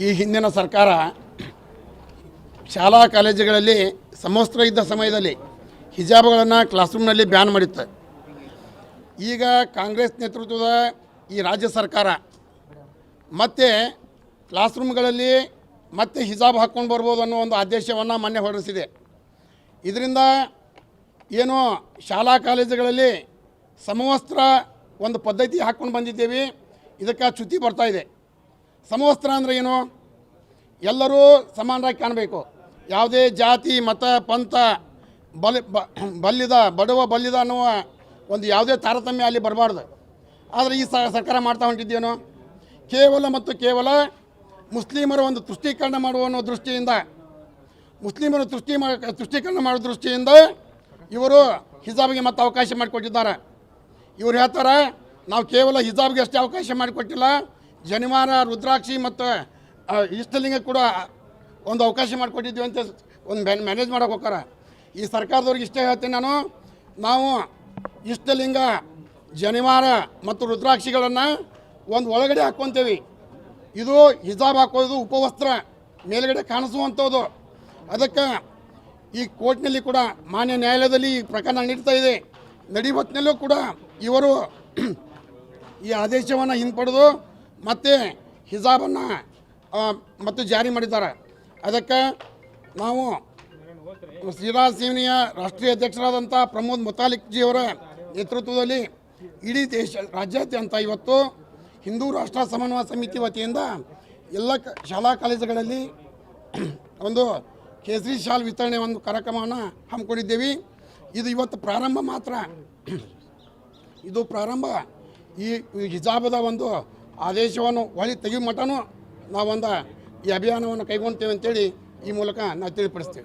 ಈ ಹಿಂದಿನ ಸರ್ಕಾರ ಶಾಲಾ ಕಾಲೇಜುಗಳಲ್ಲಿ ಸಮವಸ್ತ್ರ ಇದ್ದ ಸಮಯದಲ್ಲಿ ಹಿಜಾಬ್ಗಳನ್ನು ಕ್ಲಾಸ್ ರೂಮ್ನಲ್ಲಿ ಬ್ಯಾನ್ ಮಾಡಿತ್ತು. ಈಗ ಕಾಂಗ್ರೆಸ್ ನೇತೃತ್ವದ ಈ ರಾಜ್ಯ ಸರ್ಕಾರ ಮತ್ತೆ ಕ್ಲಾಸ್ ರೂಮ್ಗಳಲ್ಲಿ ಮತ್ತೆ ಹಿಜಾಬ್ ಹಾಕ್ಕೊಂಡು ಬರ್ಬೋದು ಅನ್ನೋ ಒಂದು ಆದೇಶವನ್ನು ಮೊನ್ನೆ ಹೊರಡಿಸಿದೆ. ಇದರಿಂದ ಏನು ಶಾಲಾ ಕಾಲೇಜುಗಳಲ್ಲಿ ಸಮವಸ್ತ್ರ ಒಂದು ಪದ್ಧತಿ ಹಾಕ್ಕೊಂಡು ಬಂದಿದ್ದೇವೆ, ಇದಕ್ಕೆ ಚ್ಯುತಿ ಬರ್ತಾ ಇದೆ. ಸಮವಸ್ತ್ರ ಅಂದರೆ ಏನು? ಎಲ್ಲರೂ ಸಮಾನರಾಗಿ ಕಾಣಬೇಕು. ಯಾವುದೇ ಜಾತಿ ಮತ ಪಂಥ ಬಡವ ಬಲ್ಲಿದ ಅನ್ನುವ ಒಂದು ಯಾವುದೇ ತಾರತಮ್ಯ ಅಲ್ಲಿ ಬರಬಾರ್ದು. ಆದರೆ ಈ ಸರ್ಕಾರ ಮಾಡ್ತಾ ಹೊಂಟಿದ್ದೇನೋ ಕೇವಲ ಮುಸ್ಲಿಮರ ಒಂದು ತುಷ್ಟೀಕರಣ ಮಾಡುವ ಅನ್ನೋ ದೃಷ್ಟಿಯಿಂದ, ಮುಸ್ಲಿಮರು ತುಷ್ಟೀಕರಣ ಮಾಡೋ ದೃಷ್ಟಿಯಿಂದ ಇವರು ಹಿಜಾಬ್ಗೆ ಮತ್ತೆ ಅವಕಾಶ ಮಾಡಿಕೊಟ್ಟಿದ್ದಾರೆ. ಇವರು ಹೇಳ್ತಾರೆ, ನಾವು ಕೇವಲ ಹಿಜಾಬ್ಗೆ ಅಷ್ಟೇ ಅವಕಾಶ ಮಾಡಿಕೊಟ್ಟಿಲ್ಲ, ಜನಿವಾರ, ರುದ್ರಾಕ್ಷಿ ಮತ್ತು ಇಷ್ಟಲಿಂಗ ಕೂಡ ಒಂದು ಅವಕಾಶ ಮಾಡಿಕೊಟ್ಟಿದ್ವಿ ಅಂತ ಒಂದು ಮ್ಯಾನೇಜ್ ಮಾಡೋಕೆ ಹೋಗ್ತಾರೆ. ಈ ಸರ್ಕಾರದವ್ರಿಗೆ ಇಷ್ಟೇ ಹೇಳ್ತೀನಿ ನಾವು ಇಷ್ಟಲಿಂಗ, ಜನಿವಾರ ಮತ್ತು ರುದ್ರಾಕ್ಷಿಗಳನ್ನು ಒಂದು ಒಳಗಡೆ ಹಾಕ್ಕೊತೇವೆ. ಇದು ಹಿಜಾಬ್ ಹಾಕೋದು ಉಪವಸ್ತ್ರ ಮೇಲ್ಗಡೆ ಕಾಣಿಸುವಂಥದ್ದು. ಅದಕ್ಕೆ ಈ ಕೋರ್ಟ್ನಲ್ಲಿ ಕೂಡ ಮಾನ್ಯ ನ್ಯಾಯಾಲಯದಲ್ಲಿ ಈ ಪ್ರಕರಣ ನಡೀತಾ ಇದೆ. ನಡೆಯುವತ್ತಿನಲ್ಲೂ ಕೂಡ ಇವರು ಈ ಆದೇಶವನ್ನು ಹಿಂಪಡೆದು ಮತ್ತೆ ಹಿಜಾಬನ್ನು ಮತ್ತು ಜಾರಿ ಮಾಡಿದ್ದಾರೆ. ಅದಕ್ಕೆ ನಾವು ಸಿರಾಜ್ ಸೇನೆಯ ರಾಷ್ಟ್ರೀಯ ಅಧ್ಯಕ್ಷರಾದಂಥ ಪ್ರಮೋದ್ ಮುತಾಲಿಕ್ಜಿಯವರ ನೇತೃತ್ವದಲ್ಲಿ ಇಡೀ ರಾಜ್ಯಾದ್ಯಂತ ಇವತ್ತು ಹಿಂದೂ ರಾಷ್ಟ್ರ ಸಮನ್ವಯ ಸಮಿತಿ ವತಿಯಿಂದ ಎಲ್ಲ ಶಾಲಾ ಕಾಲೇಜುಗಳಲ್ಲಿ ಒಂದು ಕೇಸರಿ ಶಾಲ್ ವಿತರಣೆ ಒಂದು ಕಾರ್ಯಕ್ರಮವನ್ನು ಹಮ್ಮಿಕೊಂಡಿದ್ದೇವೆ. ಇದು ಇವತ್ತು ಪ್ರಾರಂಭ ಮಾತ್ರ. ಇದು ಪ್ರಾರಂಭ. ಈ ಹಿಜಾಬದ ಒಂದು ಆದೇಶವನ್ನು ತೆಗೆಯುವ ಮಟ್ಟನೂ ನಾವೊಂದು ಈ ಅಭಿಯಾನವನ್ನು ಕೈಗೊಳ್ತೇವೆ ಅಂತೇಳಿ ಈ ಮೂಲಕ ನಾವು ತಿಳಿಪಡಿಸ್ತೇವೆ.